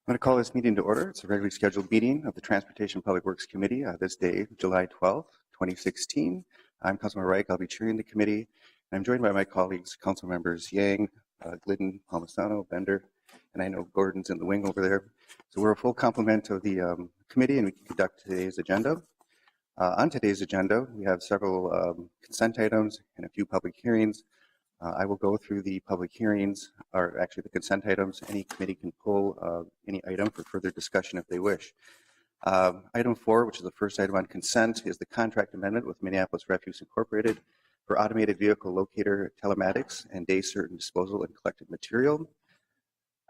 I'm going to call this meeting to order. It's a regularly scheduled meeting of the Transportation Public Works Committee this day, July 12th, 2016. I'm Councilmember Reich. I'll be chairing the committee. And I'm joined by my colleagues, Council Members Yang, Glidden, Palmisano, Bender, and I know Gordon's in the wing over there. So we're a full complement of the committee, and we can conduct today's agenda. On today's agenda, we have several consent items and a few public hearings. I will go through the public hearings, or actually the consent items. Any committee can pull any item for further discussion if they wish. Item 4, which is the first item on consent, is the contract amendment with Minneapolis Refuse Incorporated for automated vehicle locator telematics and day certain disposal and collected material.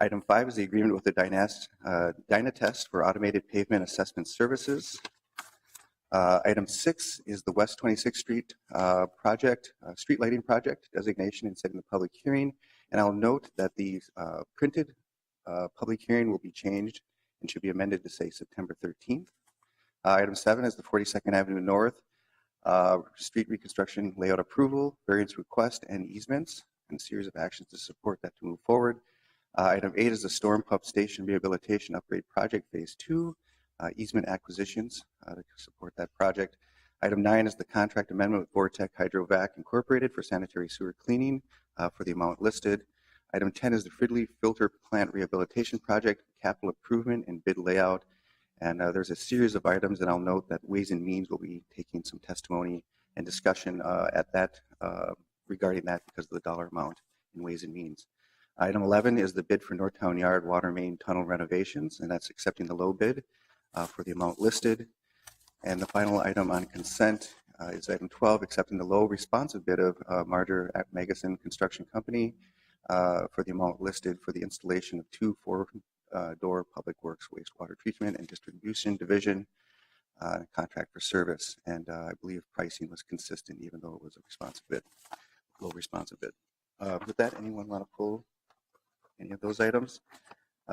Item 5 is the agreement with the Dynatest for automated pavement assessment services. Item 6 is the West 26th Street project, street lighting project designation and setting the public hearing. And I'll note that the printed public hearing will be changed and should be amended to say September 13th. Item 7 is the 42nd Avenue North street reconstruction layout approval, variance request, and easements, and a series of actions to support that to move forward. Item 8 is the Storm Pump Station Rehabilitation Upgrade Project Phase 2. Easement acquisitions to support that project. Item 9 is the contract amendment with Vortec Hydrovac Incorporated for sanitary sewer cleaning for the amount listed. Item 10 is the Fridley Filter Plant Rehabilitation Project, capital improvement and bid layout. And there's a series of items, and I'll note that Ways and Means will be taking some testimony and discussion at that regarding that because of the dollar amount in Ways and Means. Item 11 is the bid for Northtown Yard water main tunnel renovations, and that's accepting the low bid for the amount listed. And the final item on consent is item 12, accepting the low responsive bid of Marger Magasin Construction Company for the amount listed for the installation of 2 4-door public works wastewater treatment and distribution division contract for service. And I believe pricing was consistent even though it was a responsive bid, low responsive bid. With that, anyone want to pull any of those items?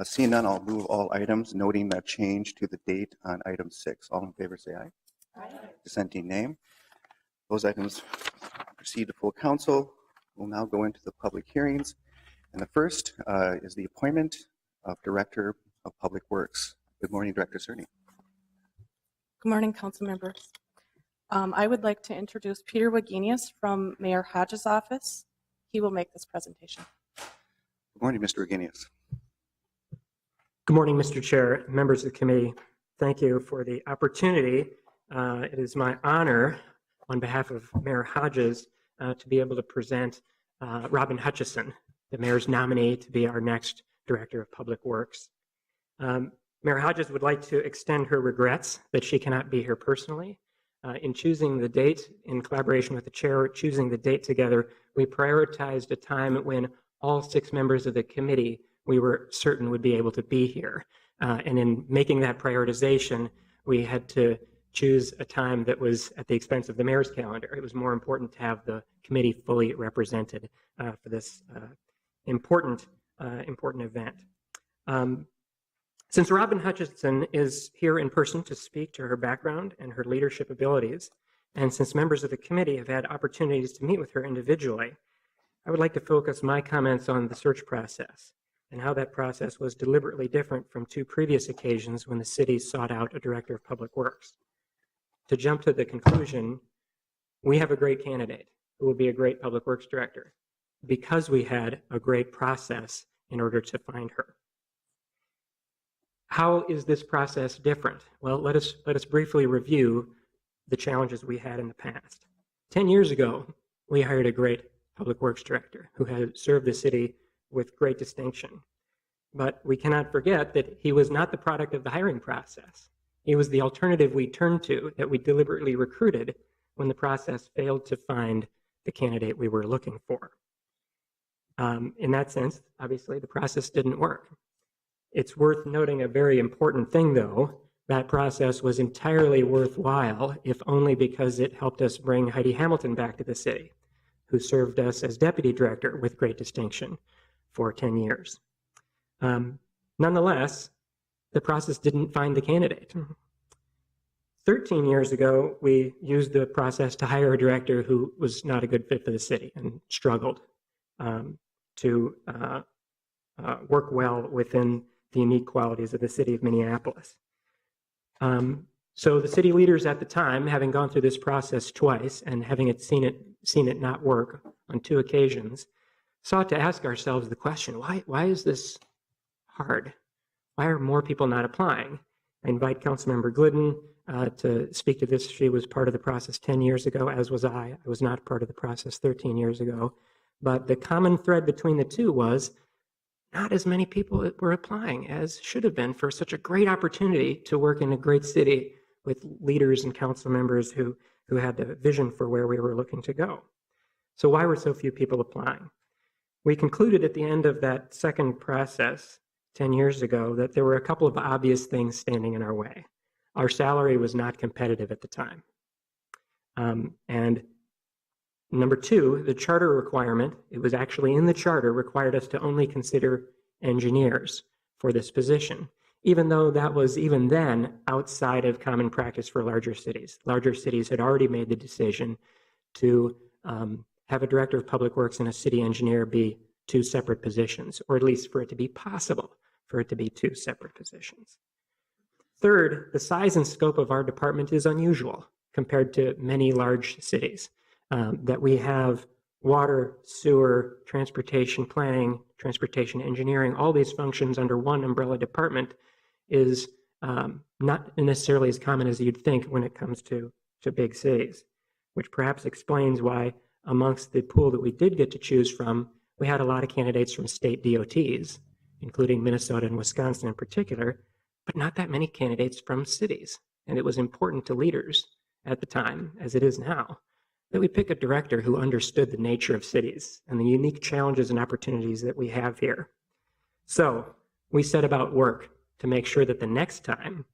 Seeing none, I'll move all items, noting that change to the date on item 6. All in favor say aye. Aye. Dissenting name. Those items proceed to full council. We'll now go into the public hearings. And the first is the appointment of Director of Public Works. Good morning, Director Cerny. Good morning, council members. I would like to introduce Peter Wagenius from Mayor Hodges' office. He will make this presentation. Good morning, Mr. Wagenius. Good morning, Mr. Chair, members of the committee. Thank you for the opportunity. It is my honor on behalf of Mayor Hodges to be able to present Robin Hutchison, the mayor's nominee to be our next Director of Public Works. Mayor Hodges would like to extend her regrets that she cannot be here personally. In choosing the date, in collaboration with the chair, choosing the date together, we prioritized a time when all 6 members of the committee we were certain would be able to be here. And in making that prioritization, we had to choose a time that was at the expense of the mayor's calendar. It was more important to have the committee fully represented for this important event. Since Robin Hutchison is here in person to speak to her background and her leadership abilities, and since members of the committee have had opportunities to meet with her individually, I would like to focus my comments on the search process and how that process was deliberately different from 2 previous occasions when the city sought out a Director of Public Works. To jump to the conclusion, we have a great candidate who will be a great Public Works Director because we had a great process in order to find her. How is this process different? Well, let us briefly review the challenges we had in the past. 10 years ago, we hired a great Public Works Director who had served the city with great distinction. But we cannot forget that he was not the product of the hiring process. He was the alternative we turned to, that we deliberately recruited when the process failed to find the candidate we were looking for. In that sense, obviously, the process didn't work. It's worth noting a very important thing, though. That process was entirely worthwhile, if only because it helped us bring Heidi Hamilton back to the city, who served us as Deputy Director with great distinction for 10 years. Nonetheless, the process didn't find the candidate. 13 years ago, we used the process to hire a director who was not a good fit for the city and struggled to work well within the unique qualities of the city of Minneapolis. So the city leaders at the time, having gone through this process twice and having seen it not work on 2 occasions, sought to ask ourselves the question, why is this hard? Why are more people not applying? I invite Councilmember Glidden to speak to this. She was part of the process 10 years ago, as was I. I was not part of the process 13 years ago. But the common thread between the two was not as many people were applying as should have been for such a great opportunity to work in a great city with leaders and council members who had the vision for where we were looking to go. So why were so few people applying? We concluded at the end of that second process 10 years ago that there were a couple of obvious things standing in our way. Our salary was not competitive at the time. And number 2, the charter requirement, it was actually in the charter, required us to only consider engineers for this position, even though that was even then outside of common practice for larger cities. Larger cities had already made the decision to have a director of public works and a city engineer be 2 separate positions, or at least for it to be possible for it to be 2 separate positions. Third, the size and scope of our department is unusual compared to many large cities. That we have water, sewer, transportation planning, transportation engineering, all these functions under one umbrella department is not necessarily as common as you'd think when it comes to big cities, which perhaps explains why amongst the pool that we did get to choose from, we had a lot of candidates from state DOTs, including Minnesota and Wisconsin in particular, but not that many candidates from cities. And it was important to leaders at the time, as it is now, that we pick a director who understood the nature of cities and the unique challenges and opportunities that we have here. So we set about work to make sure that the next time,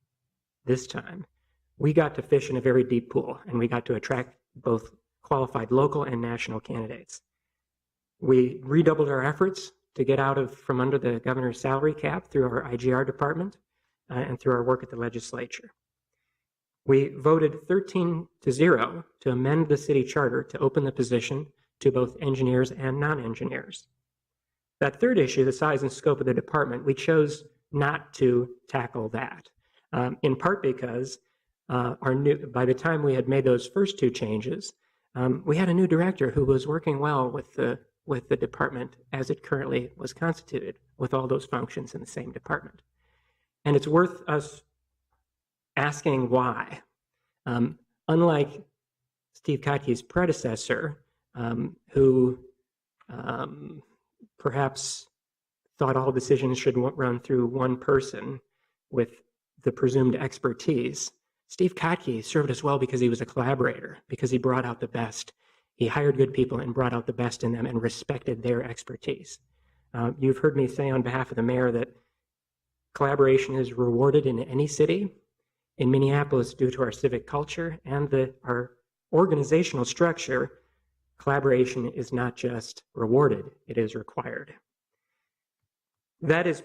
this time, we got to fish in a very deep pool and we got to attract both qualified local and national candidates. We redoubled our efforts to get out from under the governor's salary cap through our IGR department and through our work at the legislature. We voted 13-0 to amend the city charter to open the position to both engineers and non-engineers. That third issue, the size and scope of the department, we chose not to tackle that, in part because by the time we had made those first 2 changes, we had a new director who was working well with the department as it currently was constituted, with all those functions in the same department. And it's worth us asking why. Unlike Steve Kotke's predecessor, who perhaps thought all decisions should run through one person with the presumed expertise, Steve Kotke served us well because he was a collaborator, because he brought out the best. He hired good people and brought out the best in them and respected their expertise. You've heard me say on behalf of the mayor that collaboration is rewarded in any city. In Minneapolis, due to our civic culture and our organizational structure, collaboration is not just rewarded, it is required. That is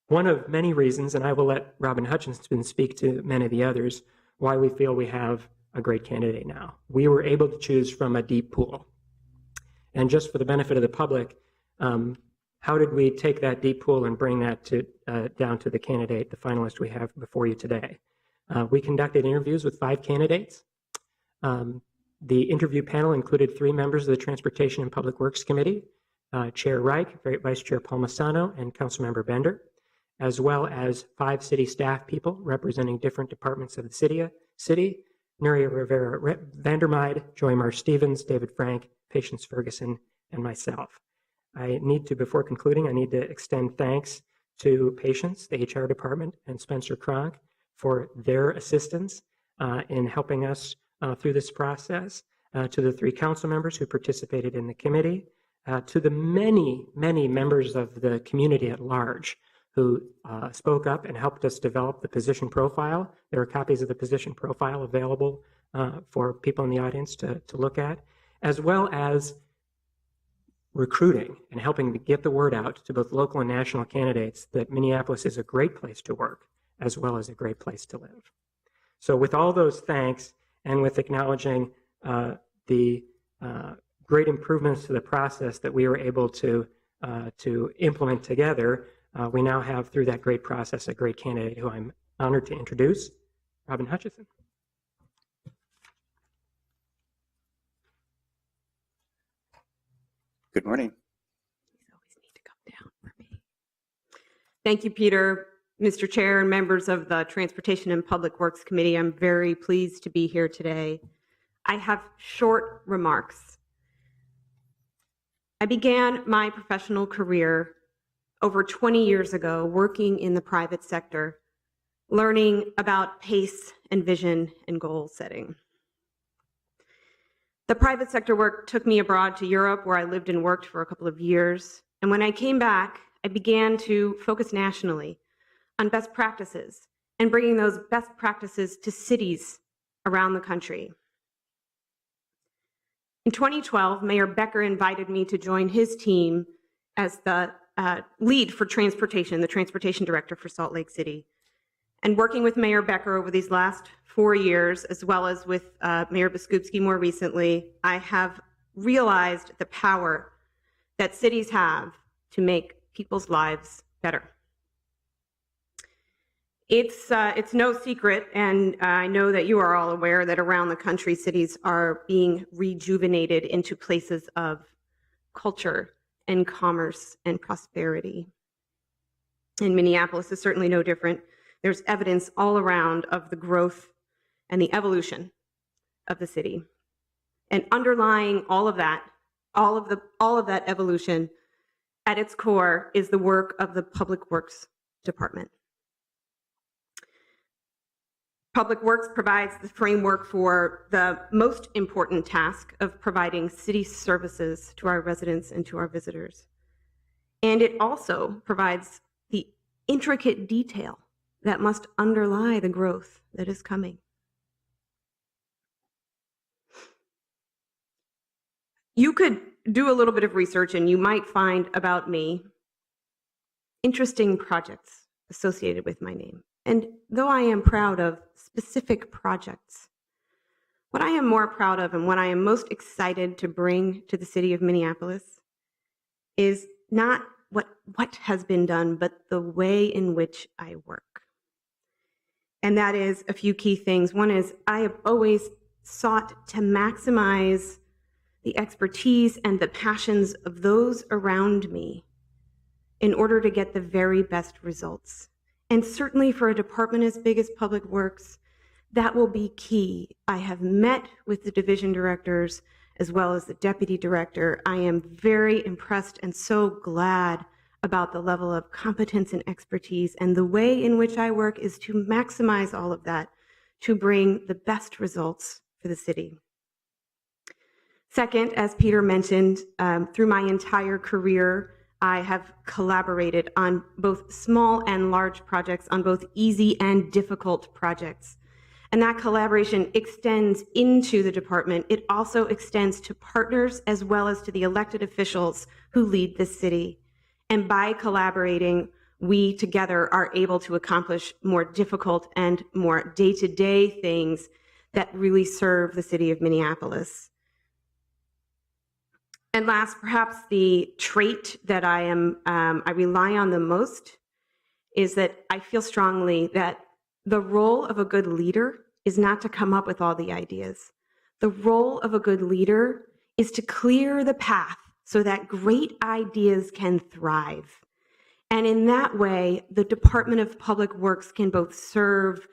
one of many reasons, and I will let Robin Hutchinson speak to many of the others, why we feel we have a great candidate now. We were able to choose from a deep pool. And just for the benefit of the public, how did we take that deep pool and bring that down to the candidate, the finalist we have before you today? We conducted interviews with 5 candidates. The interview panel included 3 members of the Transportation and Public Works Committee, Chair Reich, Vice Chair Palmisano, and Councilmember Bender, as well as 5 city staff people representing different departments of the city, Nuria Rivera Vandermeide, Joy Mar Stevens, David Frank, Patience Ferguson, and myself. Before concluding, I need to extend thanks to Patience, the HR department, and Spencer Kronk for their assistance in helping us through this process, to the 3 council members who participated in the committee, to the many, many members of the community at large who spoke up and helped us develop the position profile. There are copies of the position profile available for people in the audience to look at, as well as recruiting and helping to get the word out to both local and national candidates that Minneapolis is a great place to work, as well as a great place to live. So with all those thanks, and with acknowledging the great improvements to the process that we were able to implement together, We now have, through that great process, a great candidate who I'm honored to introduce, Robin Hutchison. Good morning. Always need to come down for me. Thank you, Peter. Mr. Chair and members of the Transportation and Public Works Committee, I'm very pleased to be here today. I have short remarks. I began my professional career over 20 years ago working in the private sector, learning about pace and vision and goal setting. The private sector work took me abroad to Europe, where I lived and worked for a couple of years. And when I came back, I began to focus nationally on best practices and bringing those best practices to cities around the country. In 2012, Mayor Becker invited me to join his team as the lead for transportation, the transportation director for Salt Lake City. And working with Mayor Becker over these last 4 years, as well as with Mayor Biskupski more recently, I have realized the power that cities have to make people's lives better. It's no secret, and I know that you are all aware, that around the country, cities are being rejuvenated into places of culture and commerce and prosperity. And Minneapolis is certainly no different. There's evidence all around of the growth and the evolution of the city. And underlying all of that, all of that evolution, at its core is the work of the Public Works Department. Public Works provides the framework for the most important task of providing city services to our residents and to our visitors. And it also provides the intricate detail that must underlie the growth that is coming. You could do a little bit of research and you might find about me interesting projects associated with my name. And though I am proud of specific projects, what I am more proud of and what I am most excited to bring to the city of Minneapolis is not what has been done, but the way in which I work. And that is a few key things. One is I have always sought to maximize the expertise and the passions of those around me in order to get the very best results. And certainly for a department as big as Public Works, that will be key. I have met with the division directors as well as the deputy director. I am very impressed and so glad about the level of competence and expertise, and the way in which I work is to maximize all of that to bring the best results for the city. Second, as Peter mentioned, through my entire career, I have collaborated on both small and large projects, on both easy and difficult projects. And that collaboration extends into the department. It also extends to partners as well as to the elected officials who lead the city. And by collaborating, we together are able to accomplish more difficult and more day-to-day things that really serve the city of Minneapolis. And last, perhaps the trait that I rely on the most is that I feel strongly that the role of a good leader is not to come up with all the ideas. The role of a good leader is to clear the path so that great ideas can thrive. And in that way, the Department of Public Works can both serve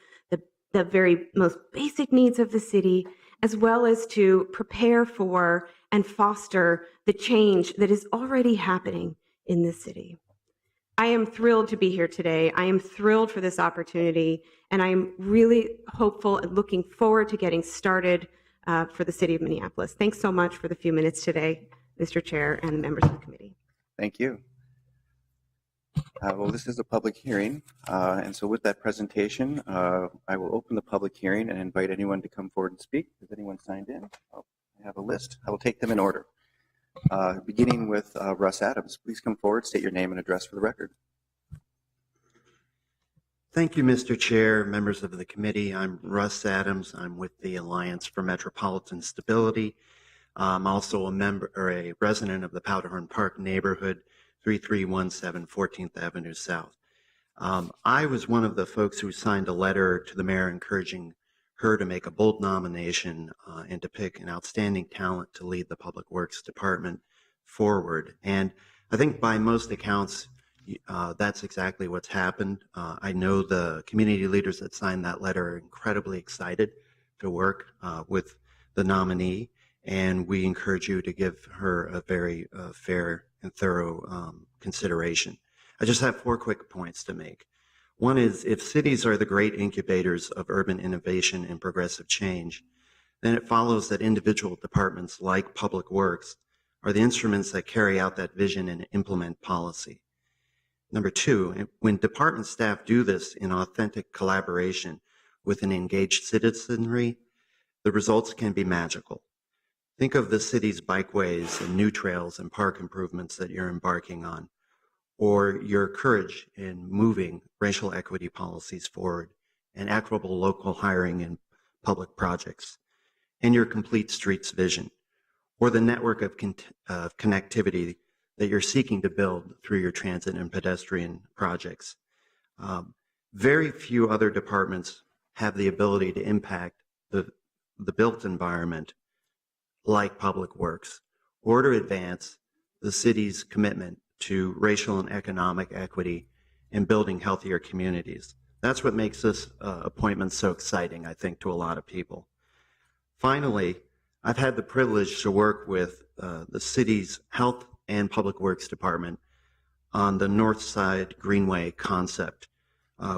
the very most basic needs of the city, as well as to prepare for and foster the change that is already happening in this city. I am thrilled to be here today. I am thrilled for this opportunity, and I am really hopeful and looking forward to getting started for the city of Minneapolis. Thanks so much for the few minutes today, Mr. Chair and the members of the committee. Thank you. Well, this is a public hearing, and so with that presentation, I will open the public hearing and invite anyone to come forward and speak. Has anyone signed in? Oh, I have a list. I will take them in order. Beginning with Russ Adams. Please come forward, state your name and address for the record. Thank you, Mr. Chair, members of the committee. I'm Russ Adams. I'm with the Alliance for Metropolitan Stability. I'm also a member or a resident of the Powderhorn Park neighborhood. 3317 14th Avenue South. I was one of the folks who signed a letter to the mayor encouraging her to make a bold nomination and to pick an outstanding talent to lead the Public Works Department forward. And I think by most accounts, that's exactly what's happened. I know the community leaders that signed that letter are incredibly excited to work with the nominee, and we encourage you to give her a very fair and thorough consideration. I just have 4 quick points to make. One is, if cities are the great incubators of urban innovation and progressive change, then it follows that individual departments like Public Works are the instruments that carry out that vision and implement policy. Number 2, when department staff do this in authentic collaboration with an engaged citizenry, the results can be magical. Think of the city's bikeways and new trails and park improvements that you're embarking on, or your courage in moving racial equity policies forward and equitable local hiring in public projects, and your complete streets vision, or the network of connectivity that you're seeking to build through your transit and pedestrian projects. Very few other departments have the ability to impact the built environment like Public Works, or to advance the city's commitment to racial and economic equity and building healthier communities. That's what makes this appointment so exciting, I think, to a lot of people. Finally, I've had the privilege to work with the city's Health and Public Works Department on the North Side Greenway concept,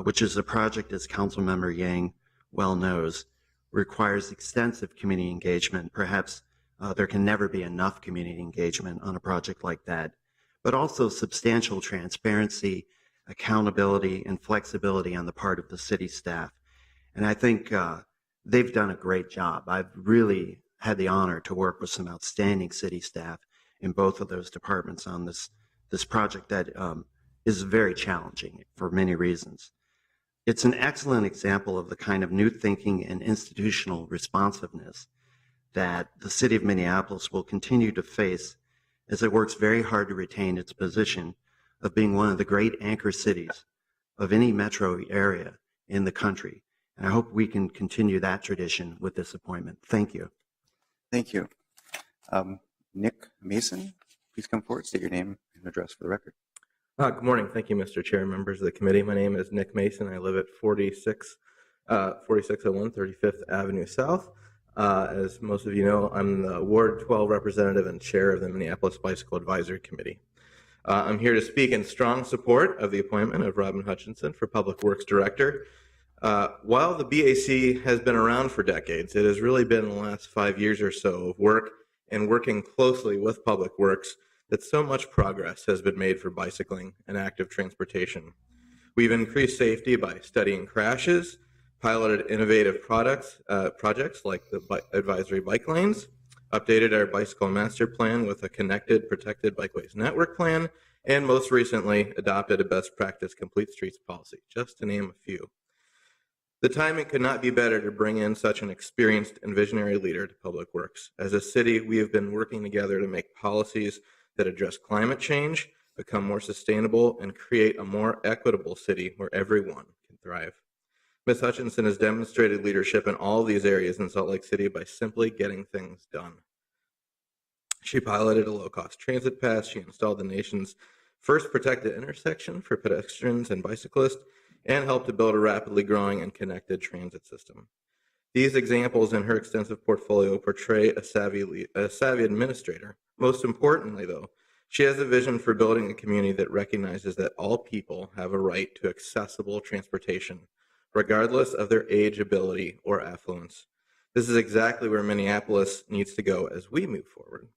which is a project, as Councilmember Yang well knows, requires extensive community engagement. Perhaps there can never be enough community engagement on a project like that, but also substantial transparency, accountability, and flexibility on the part of the city staff. And I think they've done a great job. I've really had the honor to work with some outstanding city staff in both of those departments on this project that is very challenging for many reasons. It's an excellent example of the kind of new thinking and institutional responsiveness that the city of Minneapolis will continue to face as it works very hard to retain its position of being one of the great anchor cities of any metro area in the country. And I hope we can continue that tradition with this appointment. Thank you. Thank you. Nick Mason, please come forward, state your name and address for the record. Good morning. Thank you, Mr. Chair, members of the committee. My name is Nick Mason. I live at 4601 35th Avenue South. As most of you know, I'm the Ward 12 representative and chair of the Minneapolis Bicycle Advisory Committee. I'm here to speak in strong support of the appointment of Robin Hutchinson for Public Works Director. While the BAC has been around for decades, it has really been the last 5 years or so of work and working closely with Public Works that so much progress has been made for bicycling and active transportation. We've increased safety by studying crashes, piloted innovative projects like the advisory bike lanes, updated our bicycle master plan with a connected, protected bikeways network plan, and most recently adopted a best practice complete streets policy, just to name a few. The timing could not be better to bring in such an experienced and visionary leader to Public Works. As a city, we have been working together to make policies that address climate change, become more sustainable, and create a more equitable city where everyone can thrive. Ms. Hutchinson has demonstrated leadership in all of these areas in Salt Lake City by simply getting things done. She piloted a low-cost transit pass. She installed the nation's first protected intersection for pedestrians and bicyclists, and helped to build a rapidly growing and connected transit system. These examples in her extensive portfolio portray a savvy administrator. Most importantly, though, she has a vision for building a community that recognizes that all people have a right to accessible transportation, regardless of their age, ability, or affluence. This is exactly where Minneapolis needs to go as we move forward.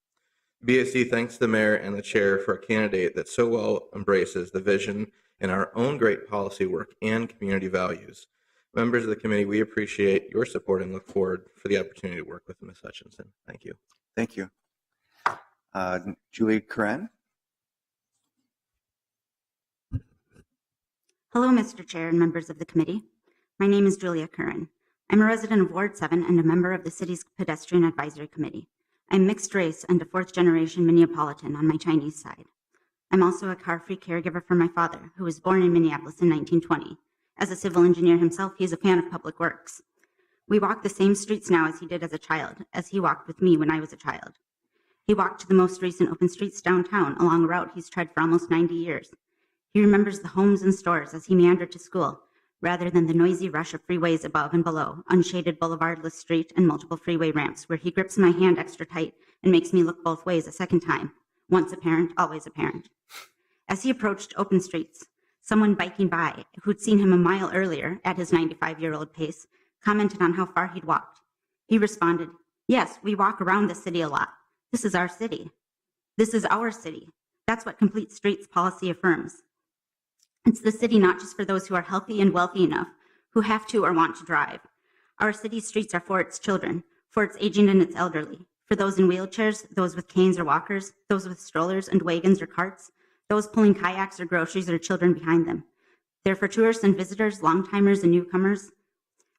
BAC thanks the mayor and the chair for a candidate that so well embraces the vision in our own great policy work and community values. Members of the committee, we appreciate your support and look forward for the opportunity to work with Ms. Hutchinson. Thank you. Thank you. Julie Curran. Hello, Mr. Chair and members of the committee. My name is Julia Curran. I'm a resident of Ward 7 and a member of the city's Pedestrian Advisory Committee. I'm mixed race and a fourth-generation Minneapolitan on my Chinese side. I'm also a car-free caregiver for my father, who was born in Minneapolis in 1920. As a civil engineer himself, he is a fan of public works. We walk the same streets now as he did as a child, as he walked with me when I was a child. He walked to the most recent open streets downtown along a route he's tread for almost 90 years. He remembers the homes and stores as he meandered to school, rather than the noisy rush of freeways above and below, unshaded boulevardless street, and multiple freeway ramps where he grips my hand extra tight and makes me look both ways a second time. Once a parent, always a parent. As he approached open streets, someone biking by, who'd seen him a mile earlier at his 95-year-old pace, commented on how far he'd walked. He responded, "Yes, we walk around the city a lot. This is our city. This is our city. That's what Complete Streets policy affirms. It's the city not just for those who are healthy and wealthy enough, who have to or want to drive. Our city's streets are for its children, for its aging and its elderly, for those in wheelchairs, those with canes or walkers, those with strollers and wagons or carts, those pulling kayaks or groceries or children behind them. They're for tourists and visitors, long-timers and newcomers.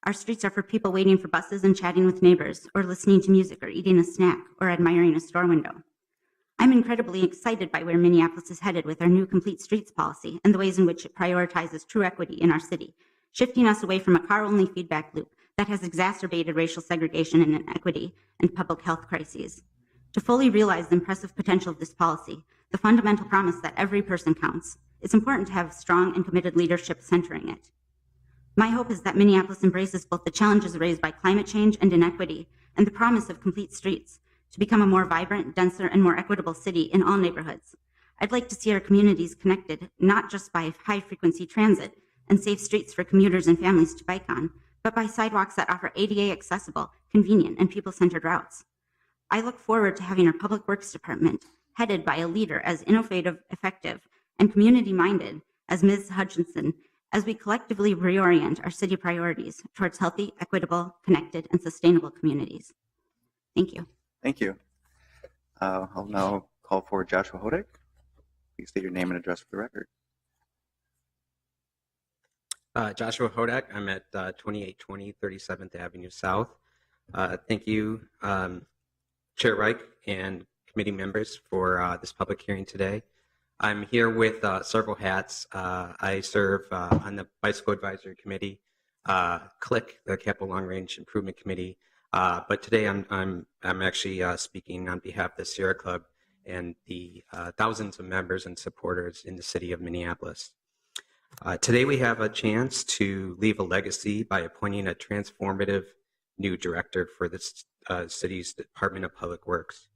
Our streets are for people waiting for buses and chatting with neighbors, or listening to music or eating a snack or admiring a store window. I'm incredibly excited by where Minneapolis is headed with our new Complete Streets policy and the ways in which it prioritizes true equity in our city, shifting us away from a car-only feedback loop that has exacerbated racial segregation and inequity and public health crises. To fully realize the impressive potential of this policy, the fundamental promise that every person counts, it's important to have strong and committed leadership centering it. My hope is that Minneapolis embraces both the challenges raised by climate change and inequity and the promise of complete streets to become a more vibrant, denser, and more equitable city in all neighborhoods. I'd like to see our communities connected not just by high-frequency transit and safe streets for commuters and families to bike on, but by sidewalks that offer ADA accessible, convenient, and people-centered routes. I look forward to having our Public Works Department, headed by a leader as innovative, effective, and community-minded as Ms. Hutchinson, as we collectively reorient our city priorities towards healthy, equitable, connected, and sustainable communities. Thank you. Thank you. I'll now call for Joshua Hodek. Please state your name and address for the record. Joshua Hodek. I'm at 2820 37th Avenue South. Thank you, Chair Reich and committee members for this public hearing today. I'm here with several hats. I serve on the Bicycle Advisory Committee, CLIC, the Capital Long Range Improvement Committee. But today I'm actually speaking on behalf of the Sierra Club and the thousands of members and supporters in the city of Minneapolis. Today we have a chance to leave a legacy by appointing a transformative new director for the city's Department of Public Works.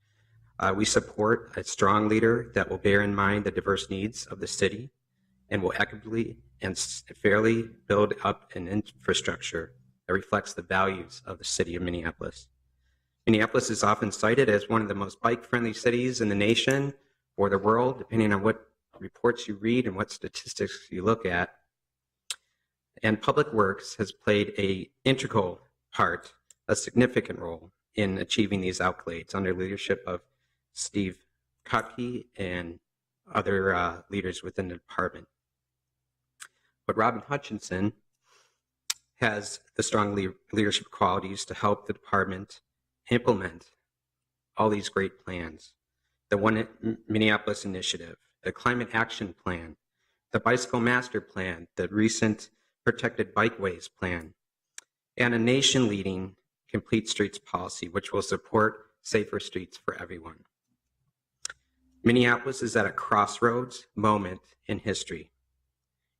We support a strong leader that will bear in mind the diverse needs of the city and will equitably and fairly build up an infrastructure that reflects the values of the city of Minneapolis. Minneapolis is often cited as one of the most bike-friendly cities in the nation or the world, depending on what reports you read and what statistics you look at. And Public Works has played an integral part, a significant role in achieving these accolades under leadership of Steve Kotke and other leaders within the department. But Robin Hutchinson has the strong leadership qualities to help the department implement all these great plans. The One Minneapolis Initiative, the Climate Action Plan, the Bicycle Master Plan, the recent Protected Bikeways Plan, and a nation-leading Complete Streets policy, which will support safer streets for everyone. Minneapolis is at a crossroads moment in history.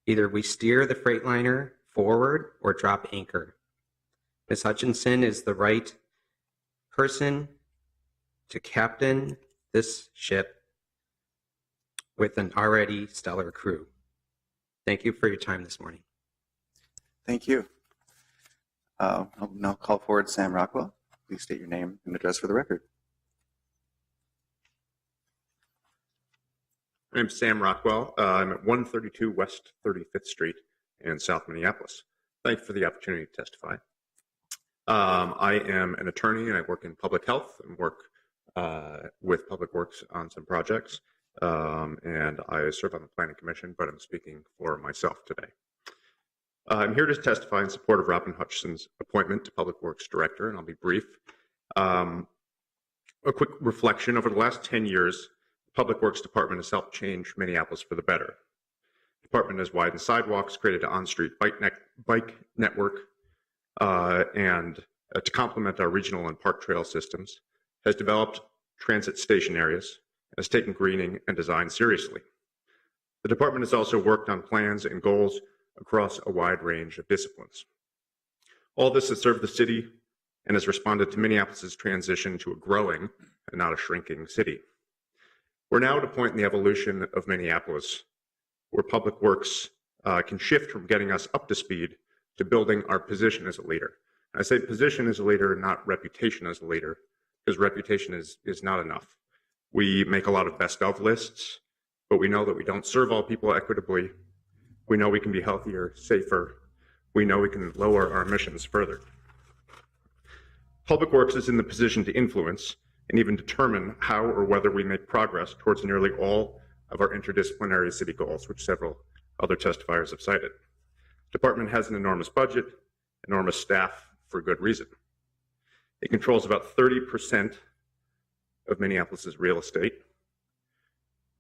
Either we steer the Freightliner forward or drop anchor. Ms. Hutchinson is the right person to captain this ship with an already stellar crew. Thank you for your time this morning. Thank you. I'll now call forward Sam Rockwell. Please state your name and address for the record. My name's Sam Rockwell. I'm at 132 West 35th Street in South Minneapolis. Thank you for the opportunity to testify. I am an attorney and I work in public health and work with Public Works on some projects. And I serve on the Planning Commission, but I'm speaking for myself today. I'm here to testify in support of Robin Hutchinson's appointment to Public Works Director, and I'll be brief. A quick reflection. Over the last 10 years, The Public Works Department has helped change Minneapolis for the better. The department has widened sidewalks, created an on-street bike network, and to complement our regional and park trail systems, has developed transit station areas, and has taken greening and design seriously. The department has also worked on plans and goals across a wide range of disciplines. All this has served the city and has responded to Minneapolis' transition to a growing and not a shrinking city. We're now at a point in the evolution of Minneapolis where Public Works can shift from getting us up to speed to building our position as a leader. I say position as a leader, not reputation as a leader, because reputation is not enough. We make a lot of best of lists, but we know that we don't serve all people equitably. We know we can be healthier, safer. We know we can lower our emissions further. Public Works is in the position to influence and even determine how or whether we make progress towards nearly all of our interdisciplinary city goals, which several other testifiers have cited. The department has an enormous budget, enormous staff, for good reason. It controls about 30% of Minneapolis's real estate.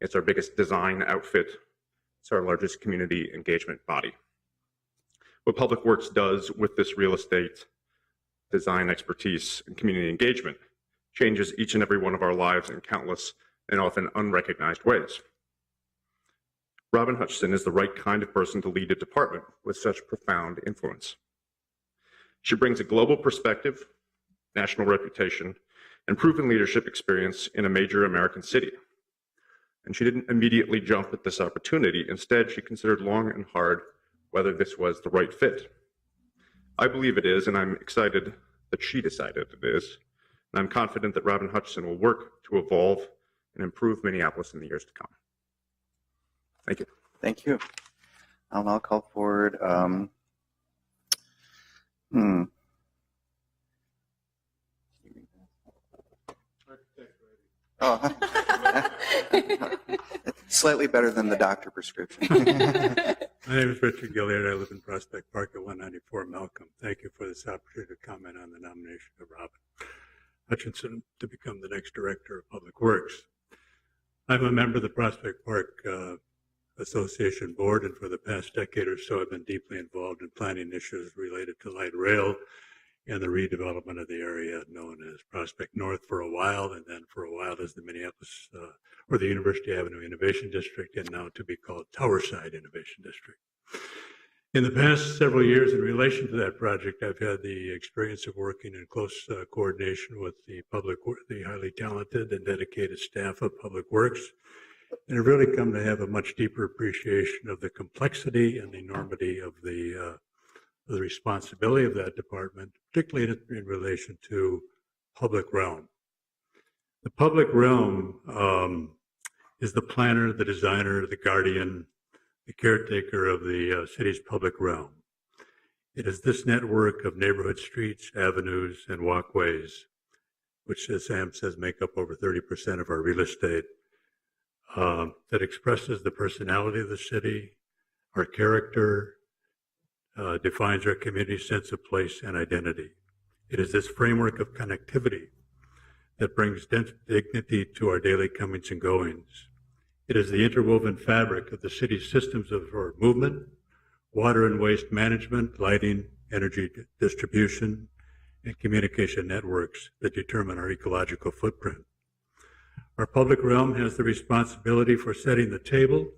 It's our biggest design outfit. It's our largest community engagement body. What Public Works does with this real estate, design expertise, and community engagement changes each and every one of our lives in countless and often unrecognized ways. Robin Hutchison is the right kind of person to lead a department with such profound influence. She brings a global perspective, national reputation, and proven leadership experience in a major American city. And she didn't immediately jump at this opportunity. Instead, she considered long and hard whether this was the right fit. I believe it is, and I'm excited that she decided it is. And I'm confident that Robin Hutchison will work to evolve and improve Minneapolis in the years to come. Thank you. Thank you. I'll now call forward Oh, slightly better than the doctor prescription. My name is Richard Gilliard. I live in Prospect Park at 194 Malcolm. Thank you for this opportunity to comment on the nomination of Robin Hutchinson to become the next Director of Public Works. I'm a member of the Prospect Park Association Board, and for the past decade or so, I've been deeply involved in planning issues related to light rail and the redevelopment of the area known as Prospect North for a while, and then for a while as the Minneapolis or the University Avenue Innovation District, and now to be called Towerside Innovation District. In the past several years in relation to that project, I've had the experience of working in close coordination with the highly talented and dedicated staff of Public Works, and I've really come to have a much deeper appreciation of the complexity and the enormity of the responsibility of that department, particularly in relation to public realm. The public realm is the planner, the designer, the guardian, the caretaker of the city's public realm. It is this network of neighborhood streets, avenues, and walkways, which, as Sam says, make up over 30% of our real estate, that expresses the personality of the city, our character, defines our community's sense of place and identity. It is this framework of connectivity that brings dignity to our daily comings and goings. It is the interwoven fabric of the city's systems of movement, water and waste management, lighting, energy distribution, and communication networks that determine our ecological footprint. Our public realm has the responsibility for setting the table,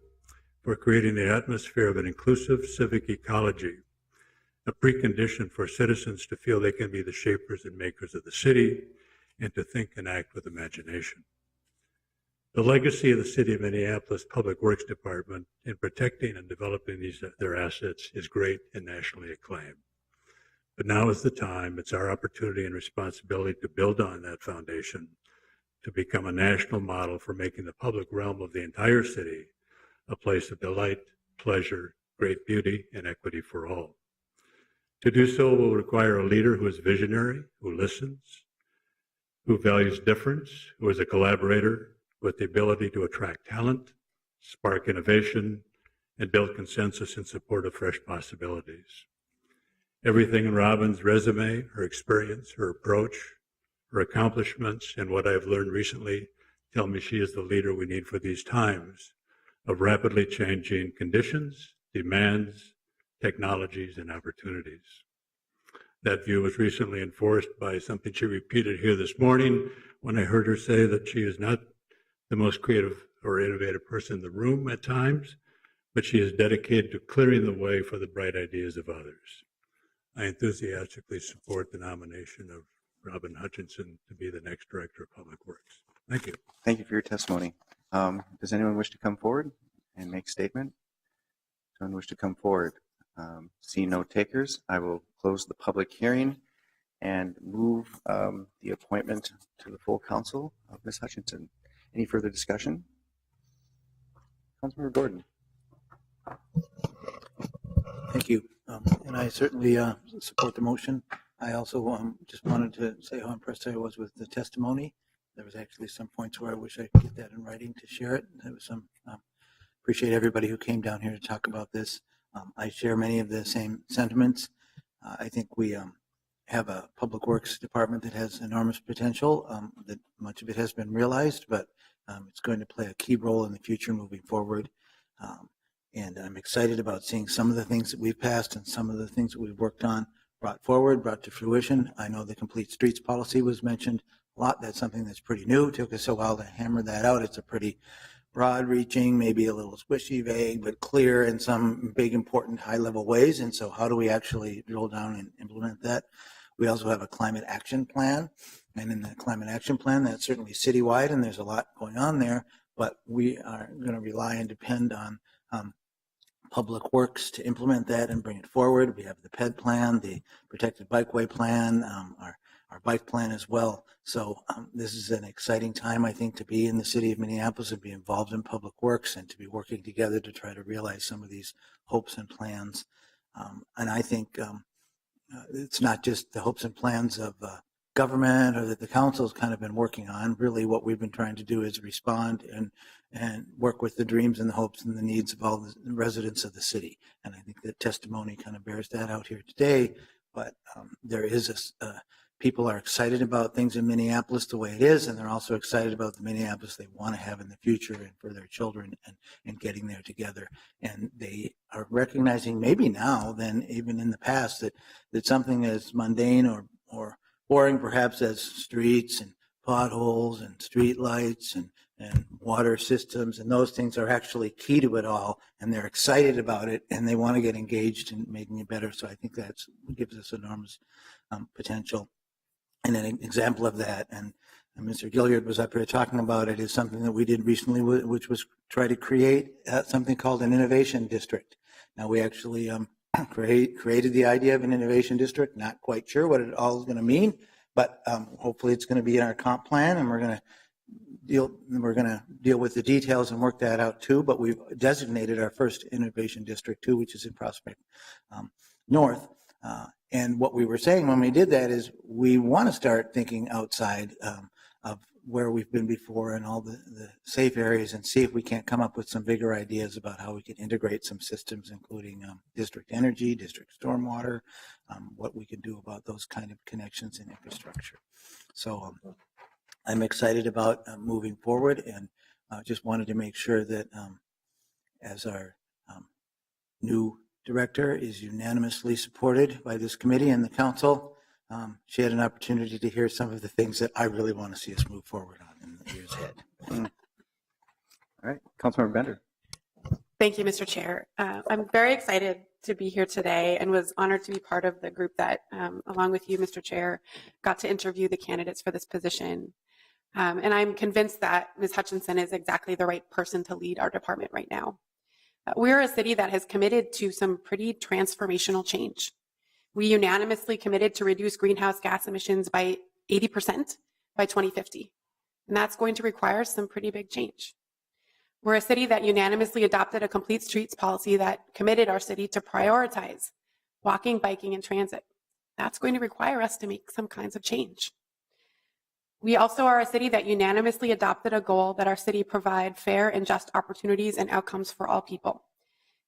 for creating the atmosphere of an inclusive civic ecology, a precondition for citizens to feel they can be the shapers and makers of the city and to think and act with imagination. The legacy of the City of Minneapolis Public Works Department in protecting and developing their assets is great and nationally acclaimed. But now is the time, it's our opportunity and responsibility to build on that foundation, to become a national model for making the public realm of the entire city a place of delight, pleasure, great beauty, and equity for all. To do so will require a leader who is visionary, who listens, who values difference, who is a collaborator with the ability to attract talent, spark innovation, and build consensus in support of fresh possibilities. Everything in Robin's resume, her experience, her approach, her accomplishments, and what I've learned recently tell me she is the leader we need for these times of rapidly changing conditions, demands, technologies, and opportunities. That view was recently enforced by something she repeated here this morning when I heard her say that she is not the most creative or innovative person in the room at times, but she is dedicated to clearing the way for the bright ideas of others. I enthusiastically support the nomination of Robin Hutchinson to be the next Director of Public Works. Thank you. Thank you for your testimony. Does anyone wish to come forward and make a statement? Anyone wish to come forward? Seeing no takers, I will close the public hearing and move the appointment to the full council of Ms. Hutchinson. Any further discussion? Councilmember Gordon. Thank you. And I certainly support the motion. I also just wanted to say how impressed I was with the testimony. There was actually some points where I wish I could get that in writing to share it. There was some, appreciate everybody who came down here to talk about this. I share many of the same sentiments. I think we have a public works department that has enormous potential, that much of it has been realized, but it's going to play a key role in the future moving forward. And I'm excited about seeing some of the things that we've passed and some of the things that we've worked on brought forward, brought to fruition. I know the Complete Streets policy was mentioned a lot. That's something that's pretty new. It took us a while to hammer that out. It's a pretty broad reaching, maybe a little squishy, vague, but clear in some big, important, high level ways. And so how do we actually drill down and implement that? We also have a climate action plan. And in the climate action plan, that's certainly citywide, and there's a lot going on there, but we are going to rely and depend on Public Works to implement that and bring it forward. We have the PED plan, the Protected Bikeway plan, our bike plan as well. So this is an exciting time, I think, to be in the city of Minneapolis and be involved in Public Works and to be working together to try to realize some of these hopes and plans. And I think it's not just the hopes and plans of government or that the council has kind of been working on. Really what we've been trying to do is respond and work with the dreams and the hopes and the needs of all the residents of the city. And I think the testimony kind of bears that out here today. But there is people are excited about things in Minneapolis the way it is, and they're also excited about the Minneapolis they want to have in the future and for their children and getting there together. And they are recognizing maybe now than even in the past that something as mundane or boring perhaps as streets and potholes and street lights and water systems and those things are actually key to it all, and they're excited about it and they want to get engaged in making it better. So I think that gives us enormous potential. And an example of that, and Mr. Gilliard was up here talking about it, is something that we did recently, which was try to create something called an innovation district. Now we actually created the idea of an innovation district, not quite sure what it all is going to mean, but hopefully it's going to be in our comp plan, and we're going to deal with the details and work that out too. But we've designated our first innovation district too, which is in Prospect North. And what we were saying when we did that is we want to start thinking outside of where we've been before and all the safe areas and see if we can't come up with some bigger ideas about how we can integrate some systems, including district energy, district stormwater, what we can do about those kind of connections and infrastructure. So I'm excited about moving forward, and just wanted to make sure that as our new director is unanimously supported by this committee and the council, she had an opportunity to hear some of the things that I really want to see us move forward on in the years ahead. All right, Councilmember Bender. Thank you, Mr. Chair. I'm very excited to be here today and was honored to be part of the group that, along with you, Mr. Chair, got to interview the candidates for this position. And I'm convinced that Ms. Hutchinson is exactly the right person to lead our department right now. We're a city that has committed to some pretty transformational change. We unanimously committed to reduce greenhouse gas emissions by 80% by 2050. And that's going to require some pretty big change. We're a city that unanimously adopted a complete streets policy that committed our city to prioritize walking, biking, and transit. That's going to require us to make some kinds of change. We also are a city that unanimously adopted a goal that our city provide fair and just opportunities and outcomes for all people.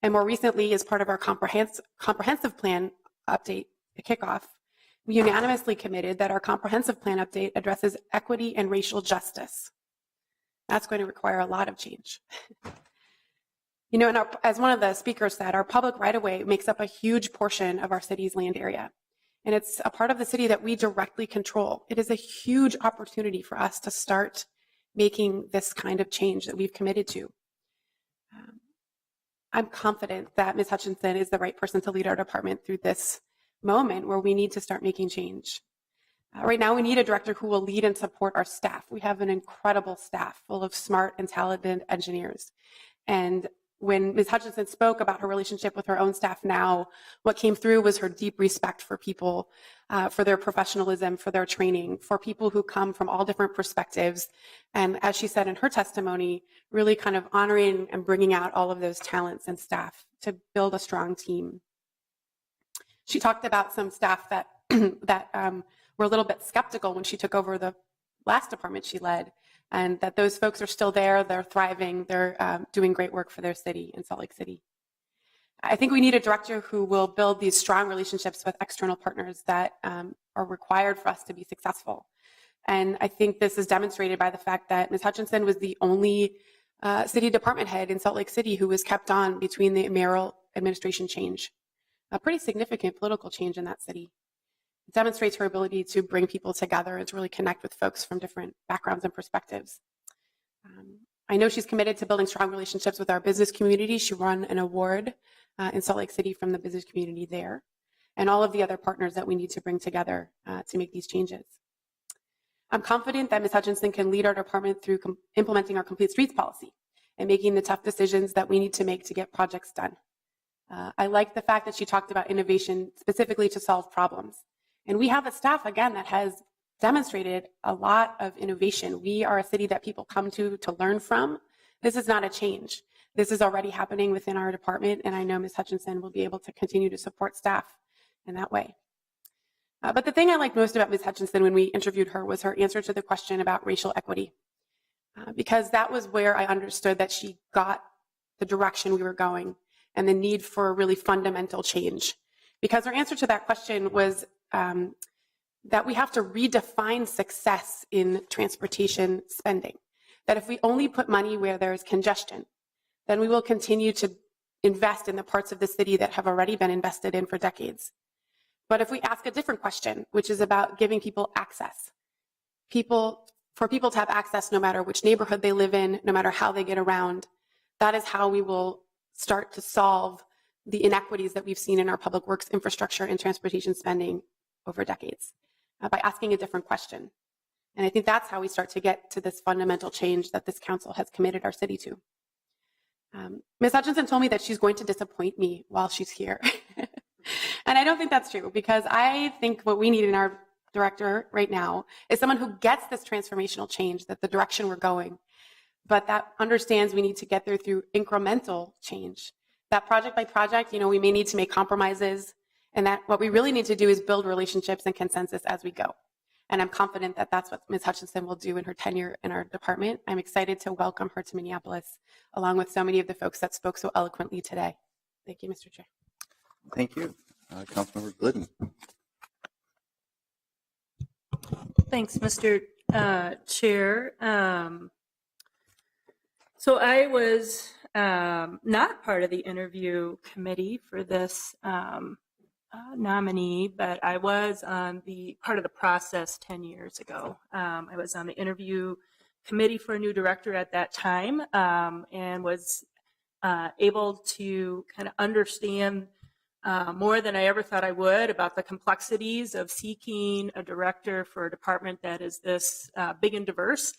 And more recently, as part of our comprehensive plan update, the kickoff, we unanimously committed that our comprehensive plan update addresses equity and racial justice. That's going to require a lot of change. You know, and as one of the speakers said, our public right-of-way makes up a huge portion of our city's land area. And it's a part of the city that we directly control. It is a huge opportunity for us to start making this kind of change that we've committed to. I'm confident that Ms. Hutchinson is the right person to lead our department through this moment where we need to start making change. Right now, we need a director who will lead and support our staff. We have an incredible staff full of smart and talented engineers. And when Ms. Hutchinson spoke about her relationship with her own staff now, what came through was her deep respect for people, for their professionalism, for their training, for people who come from all different perspectives. And as she said in her testimony, really kind of honoring and bringing out all of those talents and staff to build a strong team. She talked about some staff that, were a little bit skeptical when she took over the last department she led, and that those folks are still there, they're thriving, they're doing great work for their city in Salt Lake City. I think we need a director who will build these strong relationships with external partners that are required for us to be successful. And I think this is demonstrated by the fact that Ms. Hutchinson was the only city department head in Salt Lake City who was kept on between the mayoral administration change. A pretty significant political change in that city. It demonstrates her ability to bring people together and to really connect with folks from different backgrounds and perspectives. I know she's committed to building strong relationships with our business community. She won an award in Salt Lake City from the business community there, and all of the other partners that we need to bring together to make these changes. I'm confident that Ms. Hutchinson can lead our department through implementing our complete streets policy and making the tough decisions that we need to make to get projects done. I like the fact that she talked about innovation specifically to solve problems. And we have a staff, again, that has demonstrated a lot of innovation. We are a city that people come to learn from. This is not a change. This is already happening within our department, and I know Ms. Hutchinson will be able to continue to support staff in that way. But the thing I liked most about Ms. Hutchinson when we interviewed her was her answer to the question about racial equity, because that was where I understood that she got the direction we were going and the need for a really fundamental change. Because her answer to that question was that we have to redefine success in transportation spending. That if we only put money where there is congestion, then we will continue to invest in the parts of the city that have already been invested in for decades. But if we ask a different question, which is about giving people access, for people to have access no matter which neighborhood they live in, no matter how they get around, that is how we will start to solve the inequities that we've seen in our public works infrastructure and transportation spending over decades, by asking a different question. And I think that's how we start to get to this fundamental change that this council has committed our city to. Ms. Hutchinson told me that she's going to disappoint me while she's here. And I don't think that's true, because I think what we need in our director right now is someone who gets this transformational change, that the direction we're going, but that understands we need to get there through incremental change. That project by project, we may need to make compromises, and that what we really need to do is build relationships and consensus as we go. And I'm confident that that's what Ms. Hutchinson will do in her tenure in our department. I'm excited to welcome her to Minneapolis, along with so many of the folks that spoke so eloquently today. Thank you, Mr. Chair. Thank you. Councilmember Glidden. Thanks, Mr. Chair. So I was not part of the interview committee for this nominee, but I was on the part of the process 10 years ago. I was on the interview committee for a new director at that time, and was able to kind of understand more than I ever thought I would about the complexities of seeking a director for a department that is this big and diverse,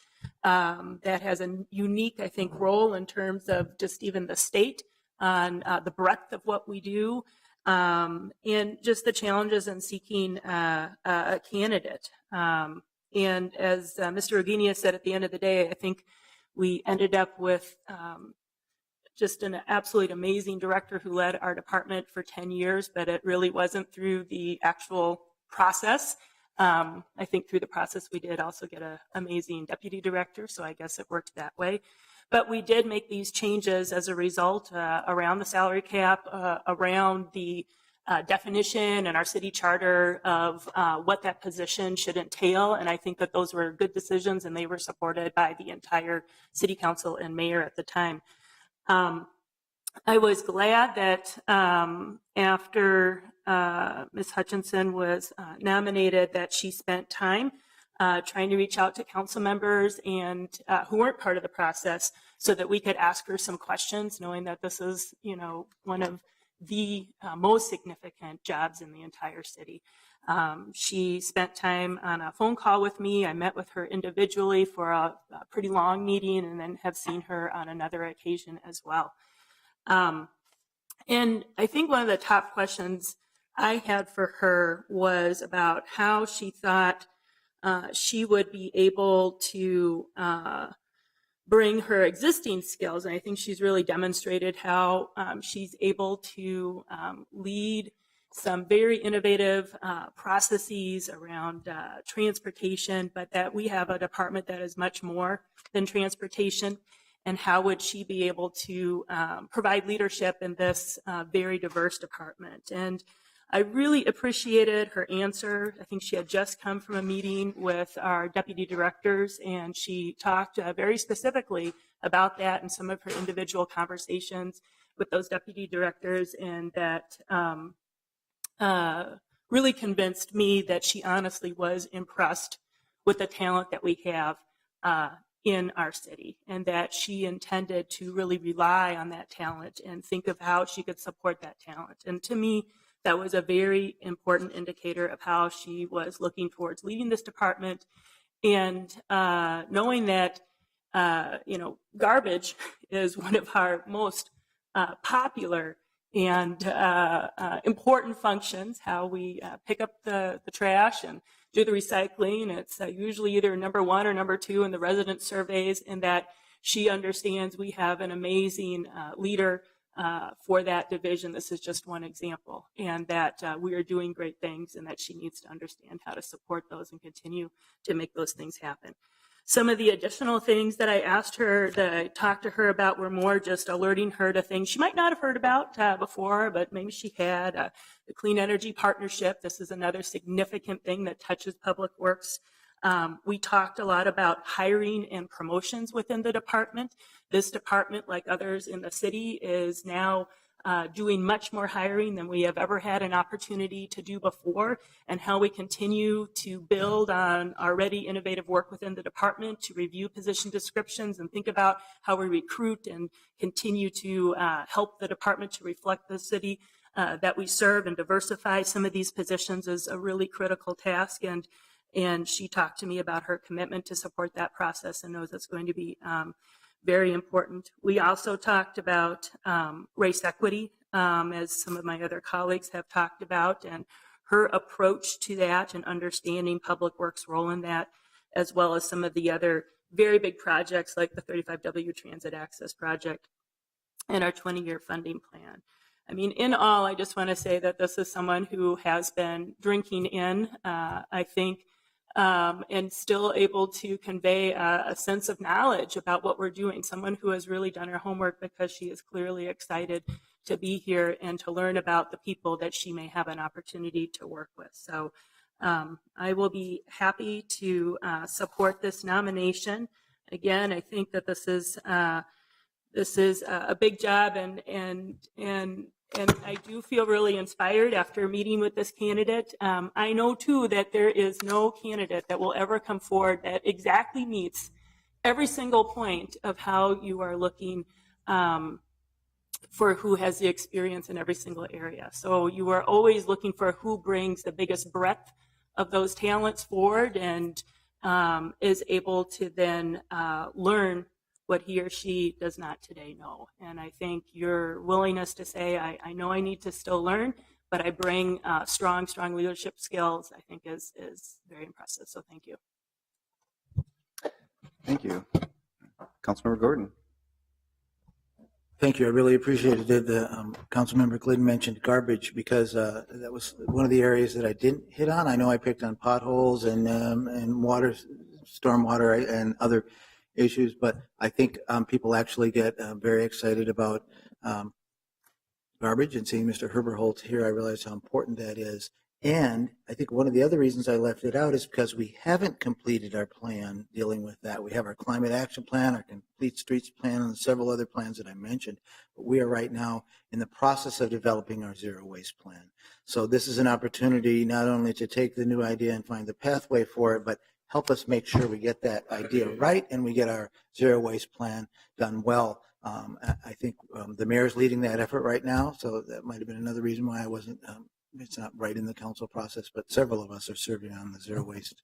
that has a unique, I think, role in terms of just even the state on the breadth of what we do, and just the challenges in seeking a candidate. And as Mr. Urgunia said, at the end of the day, I think we ended up with just an absolutely amazing director who led our department for 10 years, but it really wasn't through the actual process. I think through the process we did also get an amazing deputy director, so I guess it worked that way. But we did make these changes as a result around the salary cap, around the definition and our city charter of what that position should entail. And I think that those were good decisions, and they were supported by the entire city council and mayor at the time. I was glad that after Ms. Hutchinson was nominated, that she spent time trying to reach out to council members and who weren't part of the process, so that we could ask her some questions, knowing that this is, one of the most significant jobs in the entire city. She spent time on a phone call with me. I met with her individually for a pretty long meeting, and then have seen her on another occasion as well. And I think one of the top questions I had for her was about how she thought she would be able to bring her existing skills. And I think she's really demonstrated how she's able to lead some very innovative processes around transportation, but that we have a department that is much more than transportation. And how would she be able to provide leadership in this very diverse department? And I really appreciated her answer. I think she had just come from a meeting with our deputy directors, and she talked very specifically about that and some of her individual conversations with those deputy directors, and that really convinced me that she honestly was impressed with the talent that we have in our city, and that she intended to really rely on that talent and think of how she could support that talent. And to me, that was a very important indicator of how she was looking towards leading this department. And knowing that, garbage is one of our most popular and important functions, how we pick up the trash and do the recycling. It's usually either number one or number two in the resident surveys, and that she understands we have an amazing leader for that division. This is just one example, and that we are doing great things, and that she needs to understand how to support those and continue to make those things happen. Some of the additional things that I asked her, that I talked to her about, were more just alerting her to things she might not have heard about before, but maybe she had. The Clean Energy Partnership, this is another significant thing that touches Public Works. We talked a lot about hiring and promotions within the department. This department, like others in the city, is now doing much more hiring than we have ever had an opportunity to do before, and how we continue to build on already innovative work within the department to review position descriptions and think about how we recruit and continue to help the department to reflect the city that we serve, and diversify some of these positions is a really critical task. And she talked to me about her commitment to support that process, and knows it's going to be very important. We also talked about race equity, as some of my other colleagues have talked about, and her approach to that, and understanding Public Works' role in that, as well as some of the other very big projects like the 35W Transit Access Project and our 20-year funding plan. I mean, in all, I just want to say that this is someone who has been drinking in, I think, and still able to convey a sense of knowledge about what we're doing. Someone who has really done her homework, because she is clearly excited to be here and to learn about the people that she may have an opportunity to work with. So I will be happy to support this nomination. Again, I think that this is a big job, and I do feel really inspired after meeting with this candidate. I know, too, that there is no candidate that will ever come forward that exactly meets every single point of how you are looking for who has the experience in every single area. So you are always looking for who brings the biggest breadth of those talents forward, and is able to then learn what he or she does not today know. And I think your willingness to say, I know I need to still learn, but I bring strong leadership skills, I think is very impressive. So thank you. Thank you. Councilmember Gordon. Thank you. I really appreciated it. The Councilmember Glidden mentioned garbage, because that was one of the areas that I didn't hit on. I know I picked on potholes and water, stormwater, and other issues, but I think people actually get very excited about garbage, and seeing Mr. Herberholt here, I realize how important that is. And I think one of the other reasons I left it out is because we haven't completed our plan dealing with that. We have our climate action plan, our complete streets plan, and several other plans that I mentioned. But we are right now in the process of developing our zero waste plan. So this is an opportunity not only to take the new idea and find the pathway for it, but help us make sure we get that idea right and we get our zero waste plan done well. I think the mayor's leading that effort right now, so that might have been another reason why I wasn't, it's not right in the council process, but several of us are serving on the zero waste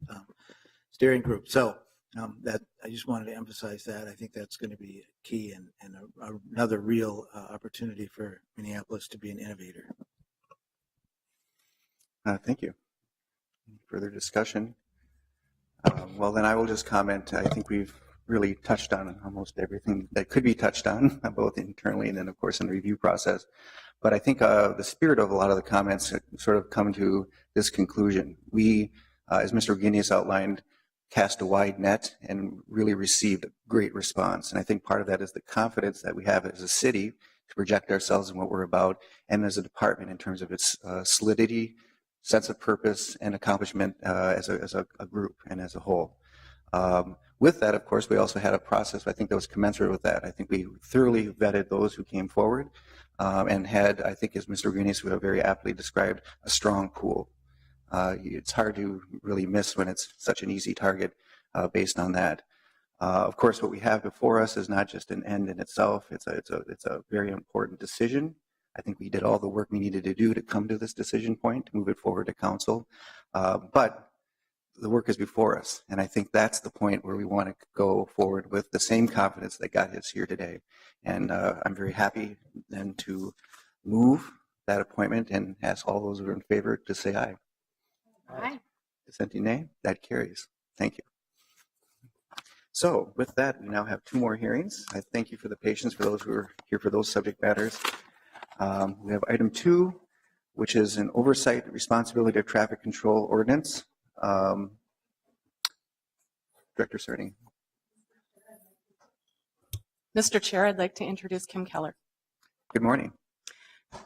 steering group. So that I just wanted to emphasize that. I think that's going to be key and another real opportunity for Minneapolis to be an innovator. Thank you. Any further discussion? Well, then I will just comment. I think we've really touched on almost everything that could be touched on, both internally and then, of course, in the review process. But I think the spirit of a lot of the comments sort of come to this conclusion. We, as Mr. Guinness outlined, cast a wide net and really received a great response. And I think part of that is the confidence that we have as a city to project ourselves and what we're about, and as a department in terms of its solidity, sense of purpose, and accomplishment as a group and as a whole. With that, of course, we also had a process, I think, that was commensurate with that. I think we thoroughly vetted those who came forward and had, I think, as Mr. Guinness would have very aptly described, a strong pool. It's hard to really miss when it's such an easy target based on that. Of course, what we have before us is not just an end in itself. It's a very important decision. I think we did all the work we needed to do to come to this decision point, to move it forward to council. But the work is before us, and I think that's the point where we want to go forward with the same confidence that got us here today. And I'm very happy then to move that appointment and ask all those who are in favor to say aye. Aye. Dissenting nay? That carries. Thank you. So with that, we now have 2 more hearings. I thank you for the patience for those who are here for those subject matters. We have item 2, which is an oversight responsibility of traffic control ordinance. Director Cerny. Mr. Chair, I'd like to introduce Kim Keller. Good morning.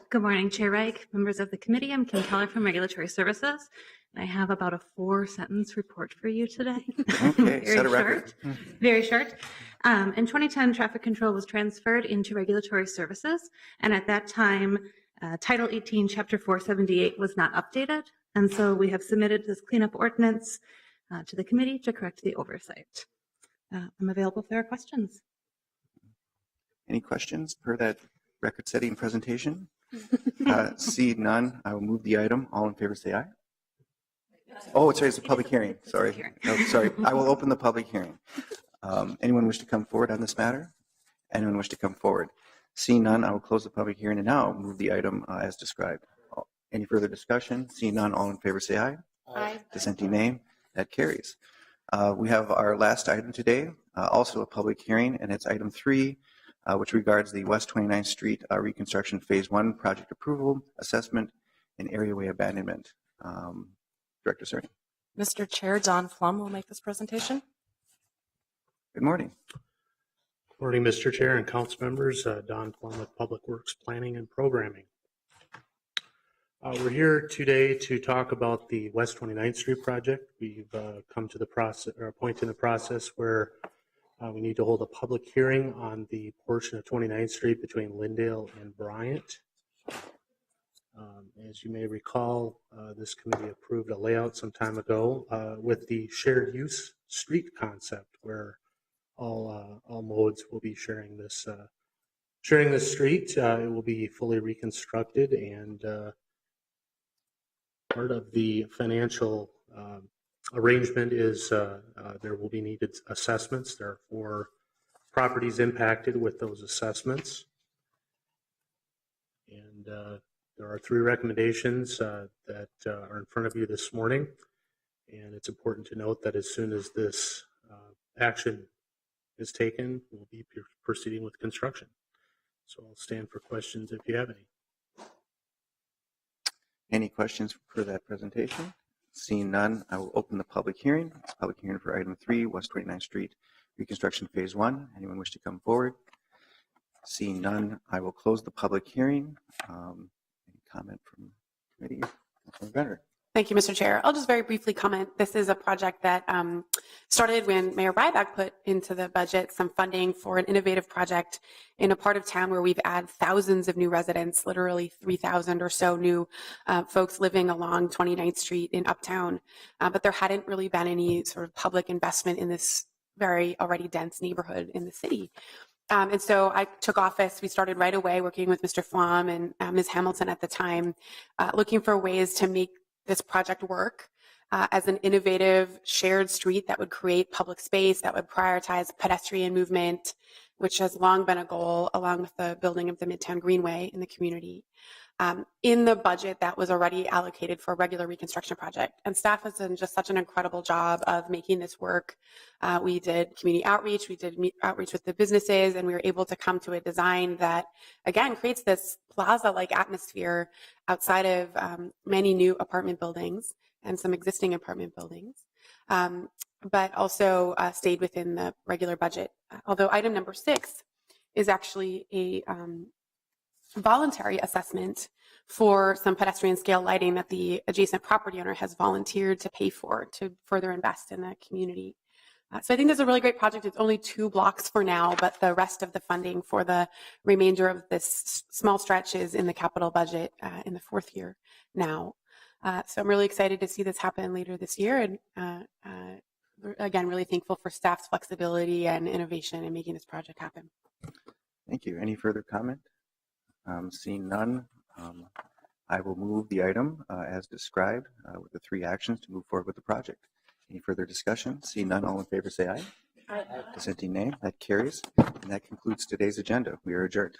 Good morning, Chair Reich, members of the committee. I'm Kim Keller from Regulatory Services. And I have about a 4-sentence report for you today. Okay, set a record. Very short. In 2010, traffic control was transferred into Regulatory Services. And at that time, Title 18, Chapter 478 was not updated. And so we have submitted this cleanup ordinance to the committee to correct the oversight. I'm available if there are questions. Any questions per that record-setting presentation? See none, I will move the item. All in favor say aye. Oh, it's a public hearing. Sorry. Oh, sorry. I will open the public hearing. Anyone wish to come forward on this matter? Anyone wish to come forward? Seeing none, I will close the public hearing and now move the item as described. Any further discussion? Seeing none, all in favor say aye. Aye. Dissenting nay. That carries. We have our last item today, also a public hearing, and it's item 3, which regards the West 29th Street Reconstruction Phase 1 project approval, assessment, and areaway abandonment. Director Cerny. Mr. Chair, Don Flum will make this presentation. Good morning. Good morning, Mr. Chair and council members. Don Flum with Public Works Planning and Programming. We're here today to talk about the West 29th Street project. We've come to the process, or a point in the process where we need to hold a public hearing on the portion of 29th Street between Lyndale and Bryant. As you may recall, this committee approved a layout some time ago with the shared use street concept, where all modes will be sharing this street. It will be fully reconstructed, and part of the financial arrangement is there will be needed assessments. There are 4 properties impacted with those assessments. And there are 3 recommendations that are in front of you this morning. And it's important to note that as soon as this action is taken, we'll be proceeding with construction. So I'll stand for questions if you have any. Any questions for that presentation? Seeing none, I will open the public hearing. It's a public hearing for item 3, West 29th Street Reconstruction Phase 1. Anyone wish to come forward? Seeing none, I will close the public hearing. Any comment from committee? Councilmember Benner. Thank you, Mr. Chair. I'll just very briefly comment. This is a project that started when Mayor Ryback put into the budget some funding for an innovative project in a part of town where we've added thousands of new residents, literally 3,000 or so new folks living along 29th Street in Uptown. But there hadn't really been any sort of public investment in this very already dense neighborhood in the city. And so I took office. We started right away working with Mr. Flom and Ms. Hamilton at the time, looking for ways to make this project work as an innovative shared street that would create public space, that would prioritize pedestrian movement, which has long been a goal, along with the building of the Midtown Greenway in the community. In the budget that was already allocated for a regular reconstruction project. And staff has done just such an incredible job of making this work. We did community outreach, we did outreach with the businesses, and we were able to come to a design that, again, creates this plaza-like atmosphere outside of many new apartment buildings and some existing apartment buildings, but also stayed within the regular budget. Although item number 6 is actually a voluntary assessment for some pedestrian scale lighting that the adjacent property owner has volunteered to pay for to further invest in the community. So I think this is a really great project. It's only 2 blocks for now, but the rest of the funding for the remainder of this small stretch is in the capital budget in the 4th year now. So I'm really excited to see this happen later this year. And again, really thankful for staff's flexibility and innovation in making this project happen. Thank you. Any further comment? Seeing none, I will move the item as described with the 3 actions to move forward with the project. Any further discussion? Seeing none, all in favor say aye. Aye. Dissenting nay. That carries. And that concludes today's agenda. We are adjourned.